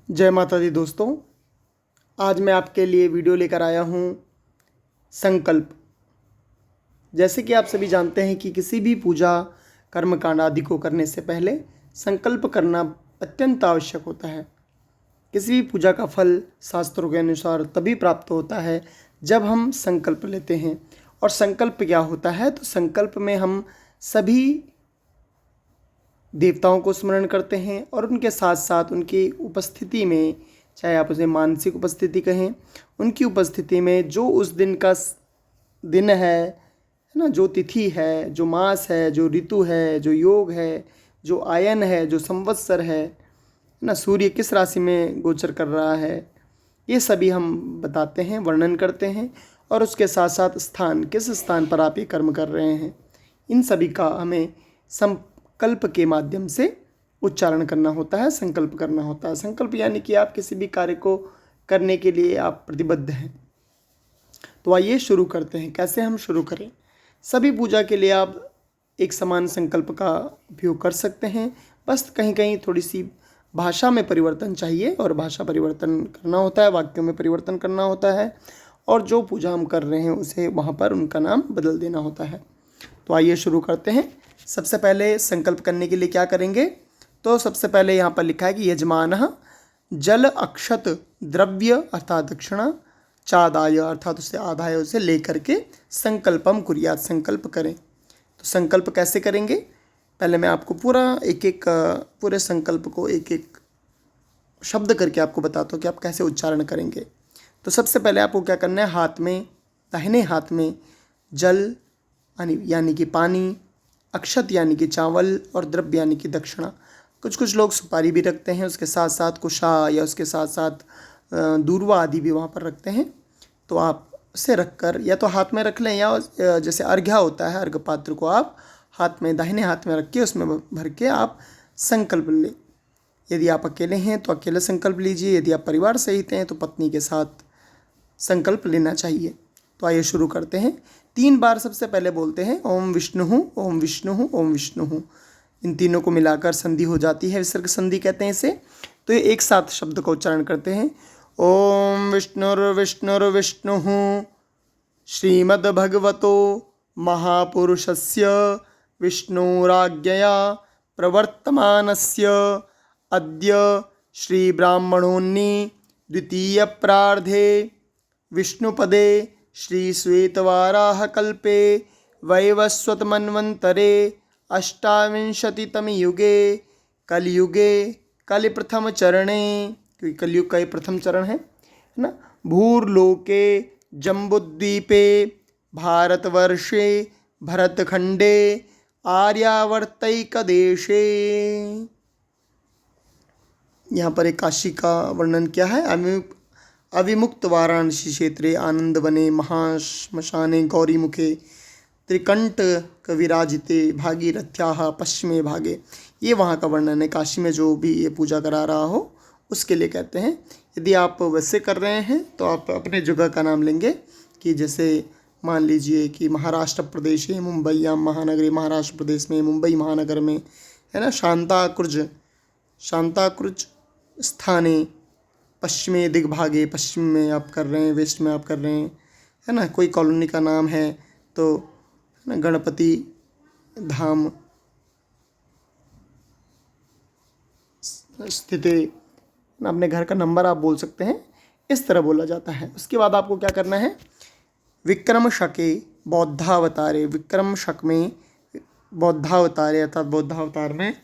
जय माता दी दोस्तों। आज मैं आपके लिए वीडियो लेकर आया हूँ संकल्प। जैसे कि आप सभी जानते हैं कि किसी भी पूजा कर्मकांड आदि को करने से पहले संकल्प करना अत्यंत आवश्यक होता है। किसी भी पूजा का फल शास्त्रों के अनुसार तभी प्राप्त होता है जब हम संकल्प लेते हैं। और संकल्प क्या होता है? तो संकल्प में हम सभी देवताओं को स्मरण करते हैं और उनके साथ साथ उनकी उपस्थिति में, चाहे आप उसे मानसिक उपस्थिति कहें, उनकी उपस्थिति में जो उस दिन का दिन है ना, जो तिथि है, जो मास है, जो ऋतु है, जो योग है, जो आयन है, जो संवत्सर है ना, सूर्य किस राशि में गोचर कर रहा है, ये सभी हम बताते हैं, वर्णन करते हैं। और उसके साथ साथ स्थान, किस स्थान पर आप ये कर्म कर रहे हैं, इन सभी का हमें संकल्प के माध्यम से उच्चारण करना होता है, संकल्प करना होता है। संकल्प यानी कि आप किसी भी कार्य को करने के लिए आप प्रतिबद्ध हैं। तो आइए शुरू करते हैं। कैसे हम शुरू करें? सभी पूजा के लिए आप एक समान संकल्प का उपयोग कर सकते हैं। बस कहीं कहीं थोड़ी सी भाषा में परिवर्तन चाहिए और भाषा परिवर्तन करना होता है, वाक्यों में परिवर्तन करना होता है, और जो पूजा हम कर रहे हैं उसे वहाँ पर उनका नाम बदल देना होता है। तो आइए शुरू करते हैं। सबसे पहले संकल्प करने के लिए क्या करेंगे? तो सबसे पहले यहाँ पर लिखा है कि यजमानः जल अक्षत द्रव्य अर्थात दक्षिणा चादाय अर्थात उसे आदाय उसे लेकर के संकल्पम कुर्यात, संकल्प करें। तो संकल्प कैसे करेंगे? पहले मैं आपको पूरे संकल्प को एक एक शब्द करके आपको बताता हूँ कि आप कैसे उच्चारण करेंगे। तो सबसे पहले आपको क्या करना है? हाथ में, दाहिने हाथ में जल यानी कि पानी, अक्षत यानी कि चावल, और द्रव्य यानी कि दक्षिणा। कुछ कुछ लोग सुपारी भी रखते हैं, उसके साथ साथ कुशा या उसके साथ साथ दूर्वा आदि भी वहाँ पर रखते हैं। तो आप उसे रख कर या तो हाथ में रख लें, या जैसे अर्घ्य होता है, अर्घ्य पात्र को आप हाथ में, दाहिने हाथ में रख के उसमें भर के आप संकल्प लें। यदि आप अकेले हैं तो अकेले संकल्प लीजिए, यदि आप परिवार सहित हैं तो पत्नी के साथ संकल्प लेना चाहिए। तो आइए शुरू करते हैं। 3 बार सबसे पहले बोलते हैं ओम विष्णु, ओम विष्णु, ओम विष्णु। इन तीनों को मिलाकर संधि हो जाती है, विसर्ग संधि कहते हैं इसे। तो ये एक साथ शब्द का उच्चारण करते हैं। ओम विष्णुर्विष्णुर्विष्णु श्रीमद्भगवतो महापुरुषस्य विष्णुराज्ञया प्रवर्तमानस्य अद्य श्रीब्राह्मणोन्नी द्वितीयप्रार्धे विष्णुपदे श्रीश्वेतवाराहकल्पे वैवस्वतमन्वन्तरे अष्टाविंशतितमे युगे कलयुगे कलिप्रथमचरणे, क्योंकि कलयुग का ये प्रथम चरण है ना, भूर्लोके जम्बुद्वीपे भारतवर्षे भरतखंडे आर्यावर्तैकदेशे। यहाँ पर एक काशी का वर्णन किया है। अविमुक्त वाराणसी क्षेत्रे आनंद वने महाश्मशाने गौरीमुखे त्रिकंठ कविराजिते भागीरथ्याः पश्चिमे भागे। ये वहाँ का वर्णन है। काशी में जो भी ये पूजा करा रहा हो उसके लिए कहते हैं। यदि आप वैसे कर रहे हैं तो आप अपने जगह का नाम लेंगे, कि जैसे मान लीजिए कि महाराष्ट्र प्रदेश है, मुंबई महानगरी, महाराष्ट्र प्रदेश में मुंबई महानगर में है ना, शांताक्रुज स्थाने पश्चिमे दिग्भागे, पश्चिम में आप कर रहे हैं, वेस्ट में आप कर रहे हैं, है ना। कोई कॉलोनी का नाम है तो है ना, गणपति धाम स्थित, अपने घर का नंबर आप बोल सकते हैं, इस तरह बोला जाता है। उसके बाद आपको क्या करना है? विक्रम शके बौद्धावतारे, विक्रम शक में बौद्धावतारे अर्थात बौद्धावतार में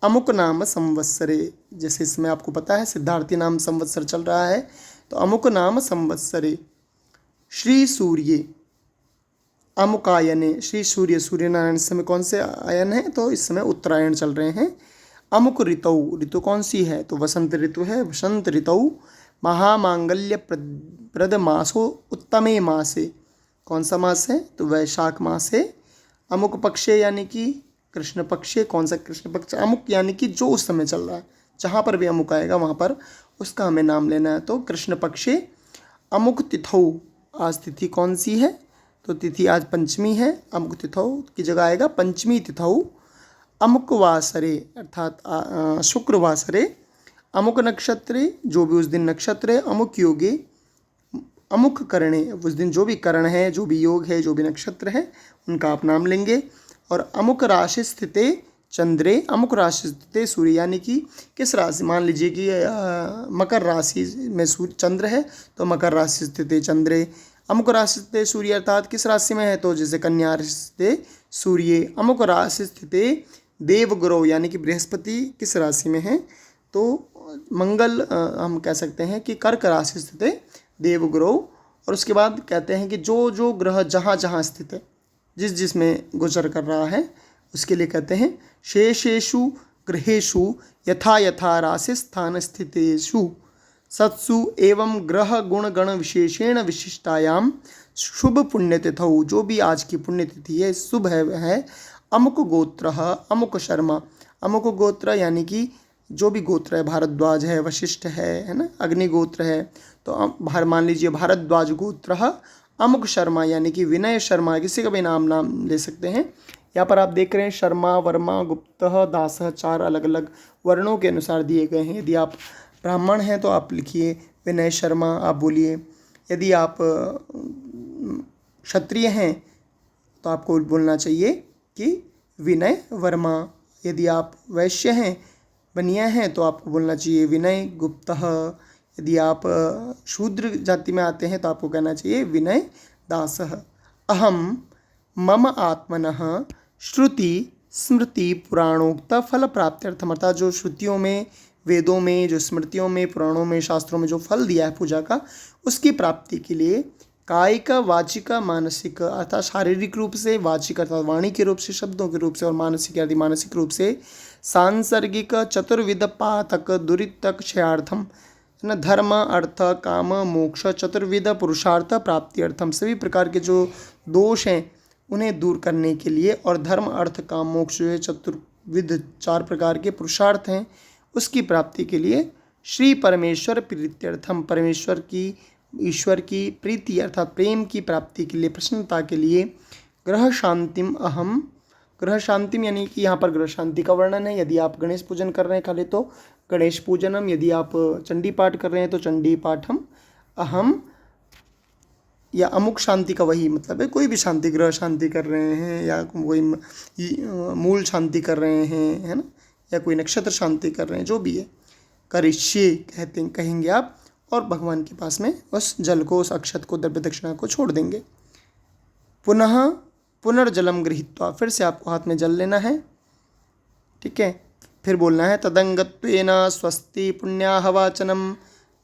अमुक नाम संवत्सरे, जैसे इसमें आपको पता है सिद्धार्थी नाम संवत्सर चल रहा है, तो अमुक नाम संवत्सरे श्री सूर्य अमुकायने, श्री सूर्य, सूर्य नारायण इस समय कौन से आयन है? तो इस समय उत्तरायण चल रहे हैं। अमुक ऋतु, ऋतु कौन सी है? तो वसंत ऋतु है। वसंत ऋतु महामांगल्य प्रद मासो उत्तमे मासे, कौन सा मास है? तो वैशाख मास है। अमुक पक्षे यानी कि कृष्ण पक्षे, कौन सा कृष्ण पक्ष? अमुक यानी कि जो उस समय चल रहा है, जहाँ पर भी अमुक आएगा वहाँ पर उसका हमें नाम लेना है। तो कृष्ण पक्षे अमुक तिथौ, आज तिथि कौन सी है? तो तिथि आज पंचमी है। अमुक तिथौ की जगह आएगा पंचमी तिथौ। अमुक वासरे अर्थात शुक्रवासरे अमुक नक्षत्रे, जो भी उस दिन नक्षत्र है, अमुक योगे, अमुक करणे, उस दिन जो भी करण है, जो भी योग है, जो भी नक्षत्र है, उनका आप नाम लेंगे। और अमुक राशि स्थिते चंद्रे, अमुक राशि स्थिते सूर्य, यानी कि किस राशि, मान लीजिए कि मकर राशि में सूर्य चंद्र है, तो मकर राशि स्थिते चंद्रे। अमुक राशि स्थिते सूर्य अर्थात किस राशि में है, तो जैसे कन्या राशि स्थिते सूर्य। अमुक राशि स्थिते देवगुरु, यानी कि बृहस्पति किस राशि में है, तो मंगल हम कह सकते हैं कि कर्क राशि स्थित है देवगुरु। और उसके बाद कहते हैं कि जो जो ग्रह जहाँ जहाँ स्थित है, जिस जिसमें गोचर कर रहा है, उसके लिए कहते हैं शेषेषु ग्रहेषु यथा यथा राशि स्थान स्थितेषु सत्सु एवं ग्रह गुण गण विशेषेण विशिष्टायाम शुभ पुण्यतिथौ, जो भी आज की पुण्यतिथि है, शुभ है अमुक गोत्र अमुक शर्मा। अमुक गोत्र यानी कि जो भी गोत्र है, भारद्वाज है, वशिष्ठ है ना, अग्निगोत्र है, तो मान लीजिए भारद्वाज गोत्र अमुक शर्मा, यानी कि विनय शर्मा, किसी का भी नाम ले सकते हैं। यहाँ पर आप देख रहे हैं शर्मा, वर्मा, गुप्त, दास, 4 अलग अलग वर्णों के अनुसार दिए गए हैं। यदि आप ब्राह्मण हैं तो आप लिखिए विनय शर्मा, आप बोलिए। यदि आप क्षत्रिय हैं तो आपको बोलना चाहिए कि विनय वर्मा। यदि आप वैश्य हैं, बनिया हैं, तो आपको बोलना चाहिए विनय गुप्तः। यदि आप शूद्र जाति में आते हैं तो आपको कहना चाहिए विनय दासः। अहम मम आत्मनः श्रुति स्मृति पुराणोक्त फल प्राप्त्यर्थम, अर्थात जो श्रुतियों में, वेदों में, जो स्मृतियों में, पुराणों में, शास्त्रों में जो फल दिया है पूजा का, उसकी प्राप्ति के लिए कायिक वाचिक मानसिक, अर्थात शारीरिक रूप से, वाचिक अर्थात वाणी के रूप से, शब्दों के रूप से, और मानसिक यदि मानसिक रूप से सांसर्गिक चतुर्विध पातक दुरितक क्षयार्थम, न धर्म अर्थ काम मोक्ष चतुर्विध पुरुषार्थ प्राप्ति अर्थम, सभी प्रकार के जो दोष हैं उन्हें दूर करने के लिए, और धर्म अर्थ काम मोक्ष जो है चतुर्विध 4 प्रकार के पुरुषार्थ हैं, उसकी प्राप्ति के लिए श्री परमेश्वर प्रीत्यर्थम, परमेश्वर की, ईश्वर की प्रीति अर्थात प्रेम की प्राप्ति के लिए, प्रसन्नता के लिए ग्रह शांतिम अहम, ग्रह शांतिम यानी कि यहाँ पर ग्रह शांति का वर्णन है। यदि आप गणेश पूजन कर रहे हैं खाली तो गणेश पूजनम, यदि आप चंडी पाठ कर रहे हैं तो चंडी पाठम अहम, या अमुक शांति का वही मतलब है, कोई भी शांति, ग्रह शांति कर रहे हैं या कोई मूल शांति कर रहे हैं, है ना, या कोई नक्षत्र शांति कर रहे हैं, जो भी है, करिष्ये कहेंगे आप, और भगवान के पास में उस जल को, उस अक्षत को, द्रव्य दक्षिणा को छोड़ देंगे। पुनः पुनर्जलम गृहीत्वा, फिर से आपको हाथ में जल लेना है, ठीक है। फिर बोलना है तदंगत्वेन स्वस्ति पुण्याहवाचनम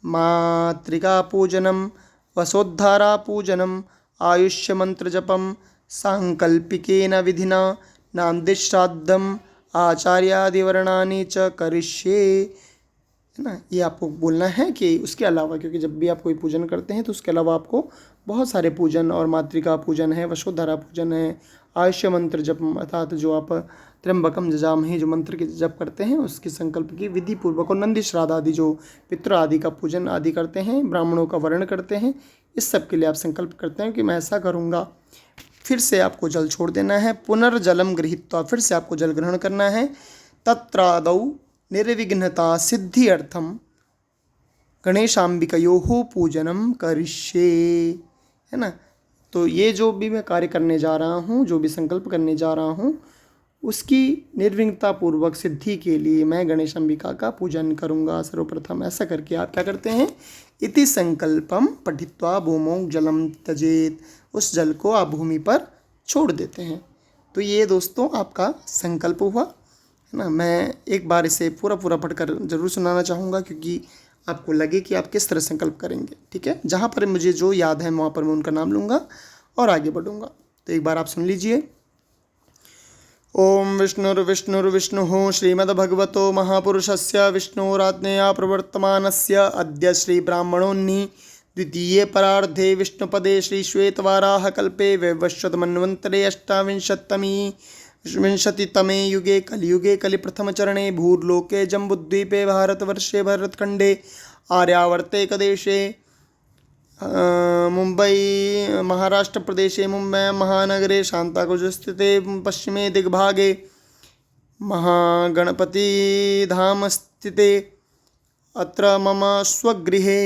मातृका पूजनम वसोद्धारा पूजनम आयुष्य मंत्र जपम सांकल्पिकेन विधिना नांदिश्राद्धम आचार्यादिवर्णानि च करिष्ये, है ना। ये आपको बोलना है कि उसके अलावा, क्योंकि जब भी आप कोई पूजन करते हैं तो उसके अलावा आपको बहुत सारे पूजन, और मातृका पूजन है, वसोधारा पूजन है, आयुष्य मंत्र जप, अर्थात जो आप त्र्यंबकम जजामहे जो मंत्र के जप करते हैं उसके संकल्प की विधि पूर्वक, और नंदी श्राद्ध आदि जो पितृ आदि का पूजन आदि करते हैं, ब्राह्मणों का वर्ण करते हैं, इस सब के लिए आप संकल्प करते हैं कि मैं ऐसा करूँगा। फिर से आपको जल छोड़ देना है। पुनर्जलम गृहीत्वा, फिर से आपको जल ग्रहण करना है। तत्रादौ निर्विघ्नता सिद्धि अर्थम गणेशाम्बिकयोः पूजनम करिष्ये, है ना। तो ये जो भी मैं कार्य करने जा रहा हूँ, जो भी संकल्प करने जा रहा हूँ, उसकी निर्विघ्नता पूर्वक सिद्धि के लिए मैं गणेश अंबिका का पूजन करूँगा सर्वप्रथम। ऐसा करके आप क्या करते हैं, इति संकल्पम पठित्वा भूमौ जलम त्यजेत, उस जल को आप भूमि पर छोड़ देते हैं। तो ये दोस्तों आपका संकल्प हुआ, है ना। मैं एक बार इसे पूरा पढ़कर ज़रूर सुनाना चाहूँगा, क्योंकि आपको लगे कि आप किस तरह संकल्प करेंगे, ठीक है। जहाँ पर मुझे जो याद है वहाँ पर मैं उनका नाम लूँगा और आगे बढ़ूँगा। तो एक बार आप सुन लीजिए। ओम विष्णुर्विष्णुर्विष्णुः श्रीमद्भगवतो महापुरुषस्य विष्णोराज्ञया प्रवर्तमानस्य अद्य श्रीब्राह्मणोन्नि द्वितीये परार्धे विष्णुपदे श्रीश्वेतवाराहकल्पे वैवस्वतमन्वन्तरे अष्टाविंशतितमे युगे कलियुगे कलिप्रथमचरणे भूर्लोके जम्बुद्वीपे भारतवर्षे भरतखण्डे आर्यावर्ते कदेशे मुंबई महाराष्ट्र प्रदेशे मुंबै महानगरे शांताकुजस्थिते पश्चिमे दिग्भागे महागणपतिधाम स्थिते अत्र मम स्वगृहे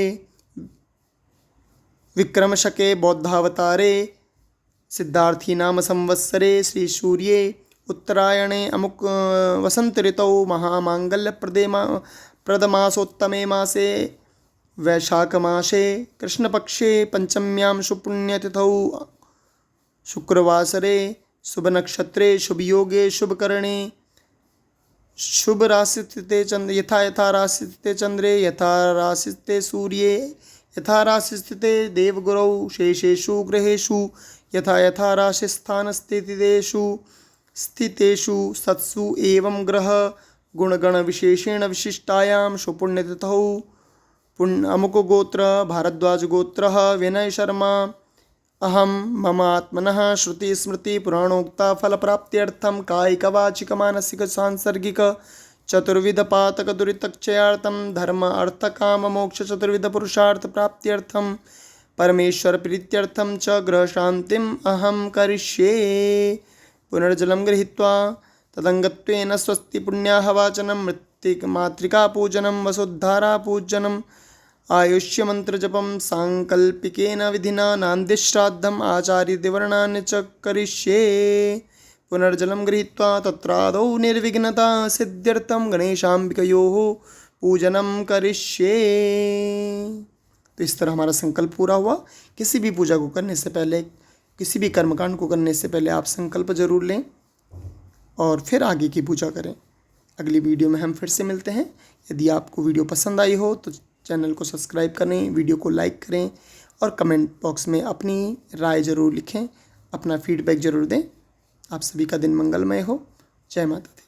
विक्रमशके बौद्धावतारे सिद्धार्थी नाम संवत्सरे श्रीसूर्ये उत्तरायणे अमुक वसंत ऋतौ महामांगल्यप्रदे प्रदमासोत्तमे मासे वैशाखमासे कृष्णपक्षे पंचम्यां सुपुण्यतिथौ शुक्रवासरे शुभनक्षत्रे शुभयोगे शुभकरणे शुभ राशिस्थिते चंद्र यथा राशिस्थिते चंद्रे यथा राशिस्थिते सूर्ये यथा राशिस्थिते देवगुरौ शेषेषु ग्रहेषु यथा राशिस्थानस्थितेषु स्थितेषु सत्सु एवं ग्रह गुणगण विशेषेण विशिष्टायां सुपुण्यतिथौ अमुको गोत्र भारद्वाज गोत्र विनय शर्मा अहम मम आत्मनः श्रुति स्मृति पुराणोक्ता फल प्राप्त्यर्थम कायिक वाचिक मानसिक सांसर्गिक चतुर्विध पातक दुरितक्षयार्थम धर्म अर्थ काम मोक्ष चतुर्विध पुरुषार्थ प्राप्त्यर्थम परमेश्वर प्रीत्यर्थम च ग्रह शांतिम अहम करिष्ये। पुनर्जलम गृहीत्वा तदंगत्वेन स्वस्ति पुण्याह वाचनम मृत्तिक मातृका पूजनम वसुद्धारा पूजनम आयुष्य मंत्र जपम सांकल्पिकेन विधिना नान्दिश्राद्धम आचार्य दिवर्णानि च करिष्ये। पुनर्जलम गृहीत्वा तत्रादौ निर्विघ्नता सिद्ध्यर्थम गणेशाम्बिकयोः पूजनम करिष्ये। तो इस तरह हमारा संकल्प पूरा हुआ। किसी भी पूजा को करने से पहले, किसी भी कर्मकांड को करने से पहले आप संकल्प जरूर लें और फिर आगे की पूजा करें। अगली वीडियो में हम फिर से मिलते हैं। यदि आपको वीडियो पसंद आई हो तो चैनल को सब्सक्राइब करें, वीडियो को लाइक करें और कमेंट बॉक्स में अपनी राय ज़रूर लिखें, अपना फीडबैक ज़रूर दें। आप सभी का दिन मंगलमय हो। जय माता दी।